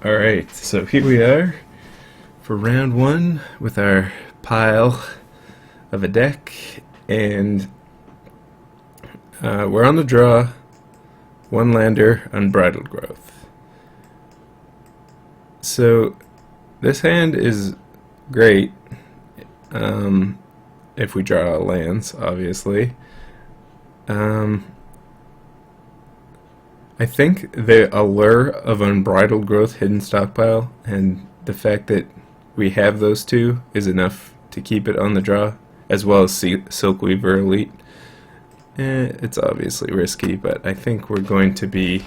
Alright, so here we are for round one with our pile of a deck, and we're on the draw. One lander, Unbridled Growth. So this hand is great if we draw lands, obviously. I think the allure of Unbridled Growth, Hidden Stockpile, and the fact that we have those two is enough to keep it on the draw, as well as Silkweaver Elite. It's obviously risky, but I think we're going to be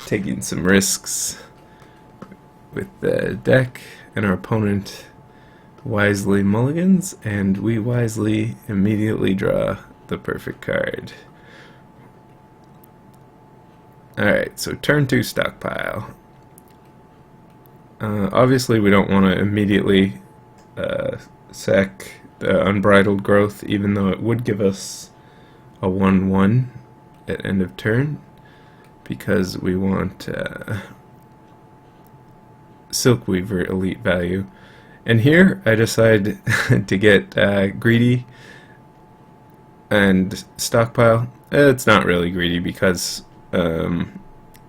taking some risks with the deck, and our opponent wisely mulligans, and we wisely immediately draw the perfect card. Alright, so turn 2 stockpile. Obviously we don't want to immediately sack the Unbridled Growth, even though it would give us a 1/1 at end of turn, because we want Silkweaver Elite value. And here I decide to get greedy and stockpile. It's not really greedy because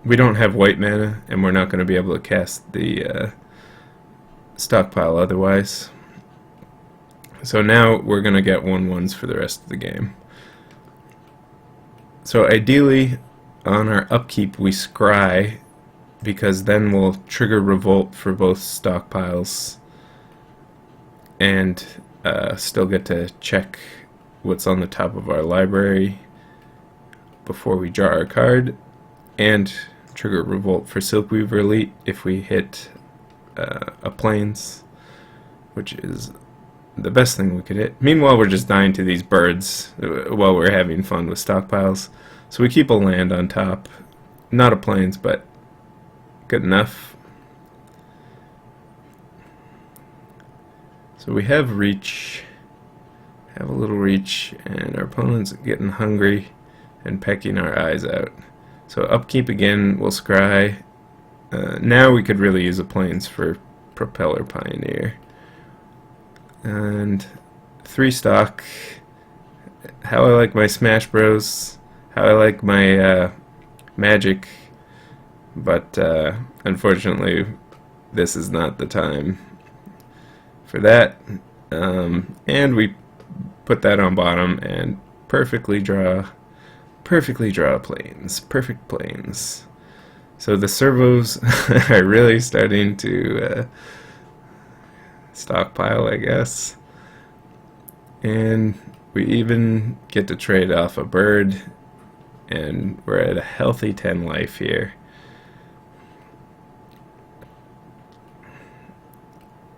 we don't have white mana, and we're not going to be able to cast the stockpile otherwise. So now we're going to get 1/1s for the rest of the game. So ideally, on our upkeep, we scry, because then we'll trigger Revolt for both stockpiles, and still get to check what's on the top of our library before we draw our card, and trigger Revolt for Silkweaver Elite if we hit a Plains, which is the best thing we could hit. Meanwhile, we're just dying to these birds while we're having fun with stockpiles. So we keep a land on top. Not a Plains, but good enough. So we have reach, have a little reach, and our opponent's getting hungry and pecking our eyes out. So upkeep again, we'll scry. Now we could really use a Plains for Propeller Pioneer. And 3 stock. How I like my Smash Bros. How I like my Magic. But unfortunately, this is not the time for that. And we put that on bottom and perfectly draw Plains. Perfect Plains. So the servos are really starting to stockpile, I guess. And we even get to trade off a bird, and we're at a healthy 10 life here.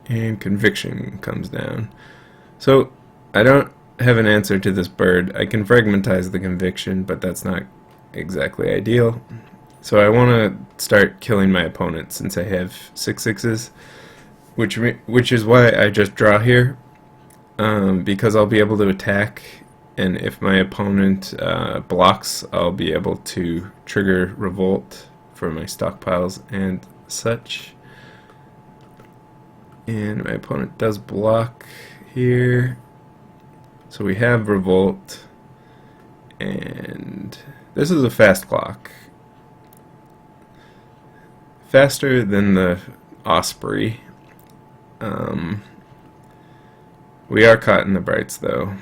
And Conviction comes down. So I don't have an answer to this bird. I can fragmentize the Conviction, but that's not exactly ideal. So I want to start killing my opponent since I have 6/6s, which is why I just draw here, because I'll be able to attack, and if my opponent blocks, I'll be able to trigger Revolt for my stockpiles and such. And my opponent does block here, so we have Revolt, and this is a fast clock. Faster than the Osprey. We are caught in the Brights though,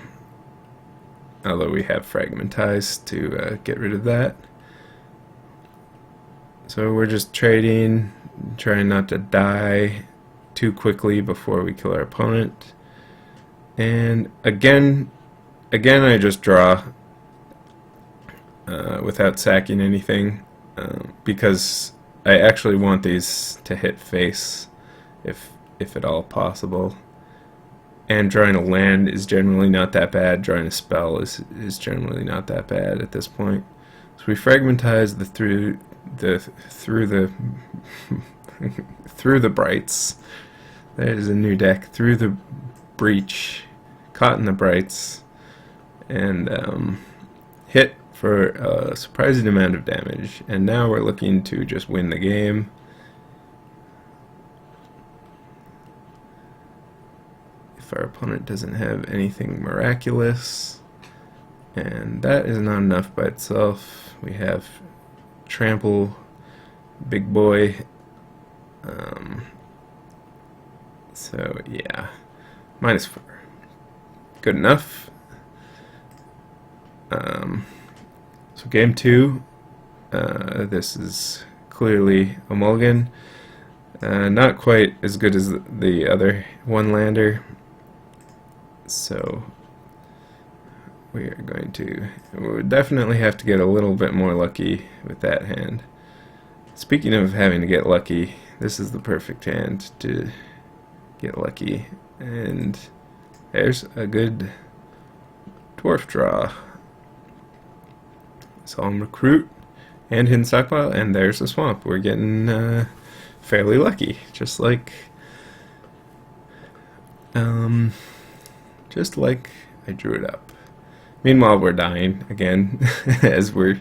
although we have Fragmentized to get rid of that. So we're just trading, trying not to die too quickly before we kill our opponent. And again I just draw without sacking anything, because I actually want these to hit face if at all possible. And drawing a land is generally not that bad. Drawing a spell is generally not that bad at this point. So we fragmentize through the Brights. There's a new deck. Through the Breach, caught in the Brights, and hit for a surprising amount of damage. And now we're looking to just win the game. So our opponent doesn't have anything miraculous, and that is not enough by itself. We have trample, big boy. So yeah, -4, good enough. So game 2, this is clearly a mulligan. Not quite as good as the other one-lander, so we'll definitely have to get a little bit more lucky with that hand. Speaking of having to get lucky, this is the perfect hand to get lucky, and there's a good dwarf draw. Solemn Recruit and Hidden Stockpile, and there's a swamp. We're getting fairly lucky, just like I drew it up. Meanwhile, we're dying again as we're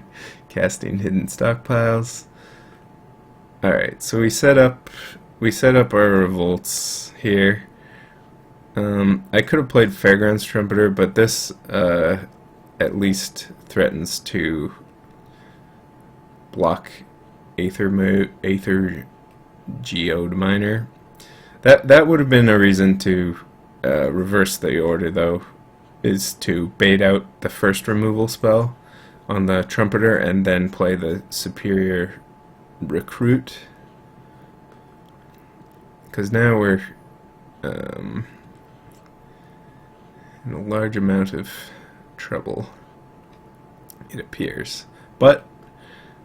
casting Hidden Stockpiles. Alright, so we set up our revolts here. I could have played Fairgrounds Trumpeter, but this at least threatens to block Aether Geode Miner. That would have been a reason to reverse the order, though, is to bait out the first removal spell on the Trumpeter and then play the superior Recruit, because now we're in a large amount of trouble, it appears. But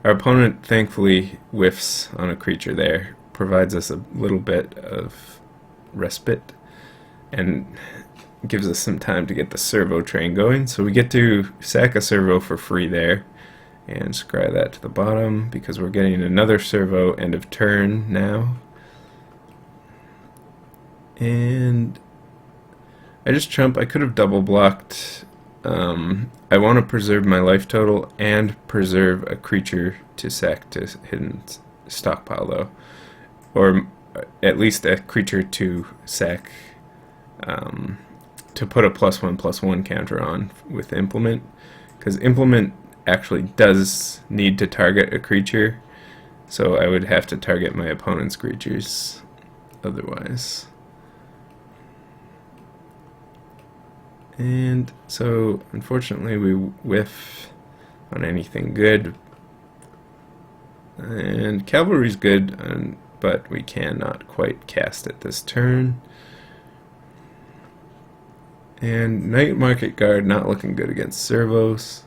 our opponent thankfully whiffs on a creature there, provides us a little bit of respite, and gives us some time to get the servo train going. So we get to sack a servo for free there and scry that to the bottom, because we're getting another servo end of turn now. And I just chump. I could have double blocked. I want to preserve my life total and preserve a creature to sack to Hidden Stockpile, though, or at least a creature to sack to put a +1/+1 counter on with Implement, because Implement actually does need to target a creature, so I would have to target my opponent's creatures otherwise. And so, unfortunately, we whiff on anything good. And Cavalry's good, but we cannot quite cast it this turn. And Night Market Guard not looking good against servos.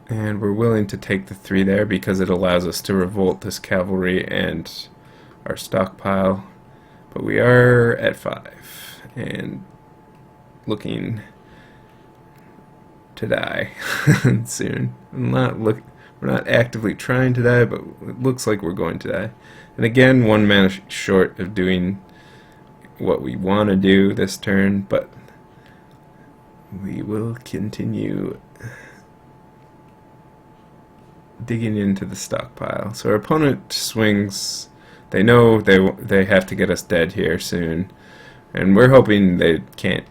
And we're willing to take the 3 there because it allows us to revolt this cavalry and our stockpile. But we are at 5 and looking to die soon. We're not actively trying to die, but it looks like we're going to die. And again, 1 mana short of doing what we want to do this turn, but we will continue digging into the stockpile. So our opponent swings. They know they have to get us dead here soon, and we're hoping they can't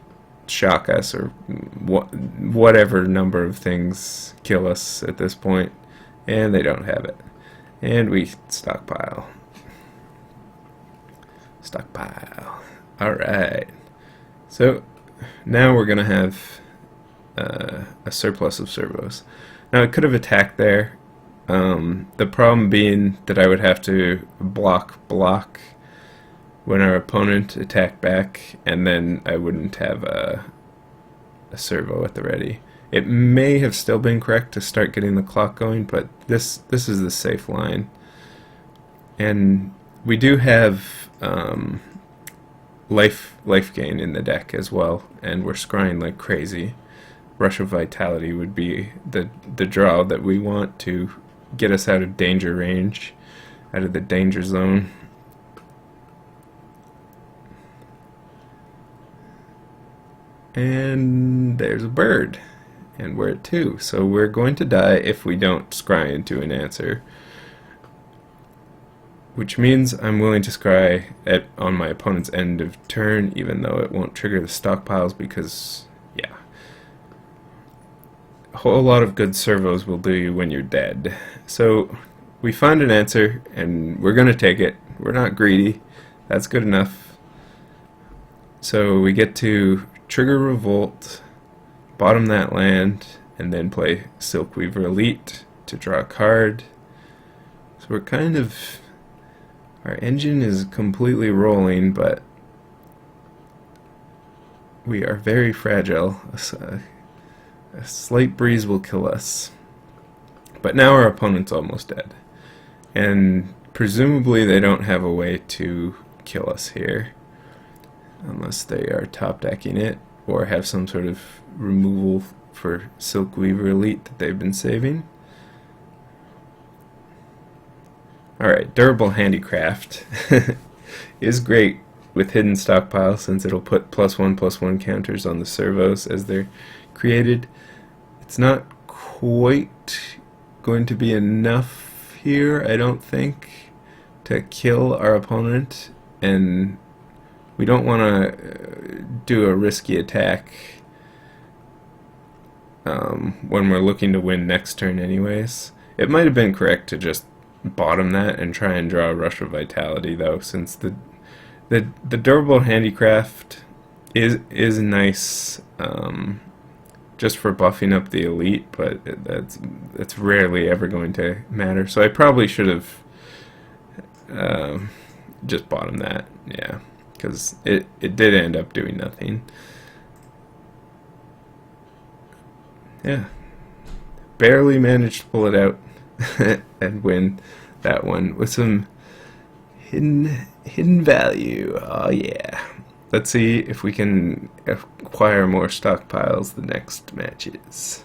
shock us or whatever number of things kill us at this point, and they don't have it. And we stockpile. Alright. So now we're going to have a surplus of servos. Now I could have attacked there. The problem being that I would have to block when our opponent attacked back, and then I wouldn't have a servo at the ready. It may have still been correct to start getting the clock going, but this is the safe line. And we do have life gain in the deck as well, and we're scrying like crazy. Rush of Vitality would be the draw that we want to get us out of danger range, out of the danger zone. And there's a bird, and we're at 2, so we're going to die if we don't scry into an answer. which means I'm willing to scry on my opponent's end of turn, even though it won't trigger the stockpiles because, yeah, a whole lot of good servos will do you when you're dead. So we find an answer, and we're going to take it. We're not greedy. That's good enough. So we get to trigger Revolt, bottom that land, and then play Silkweaver Elite to draw a card. So we're kind of... our engine is completely rolling, but we are very fragile. A slight breeze will kill us. But now our opponent's almost dead. And presumably they don't have a way to kill us here. Unless they are top decking it, or have some sort of removal for Silkweaver Elite that they've been saving. Alright, Durable Handicraft is great with hidden stockpile since it'll put +1/+1 counters on the servos as they're created. It's not quite going to be enough here, I don't think, to kill our opponent, and we don't want to do a risky attack when we're looking to win next turn anyways. It might have been correct to just bottom that and try and draw a Rush of Vitality though, since the Durable Handicraft is nice just for buffing up the elite, but that's rarely ever going to matter. So I probably should have just bottomed that, yeah, because it did end up doing nothing. Yeah, barely managed to pull it out and win that one with some hidden value. Oh yeah. Let's see if we can acquire more stockpiles the next matches.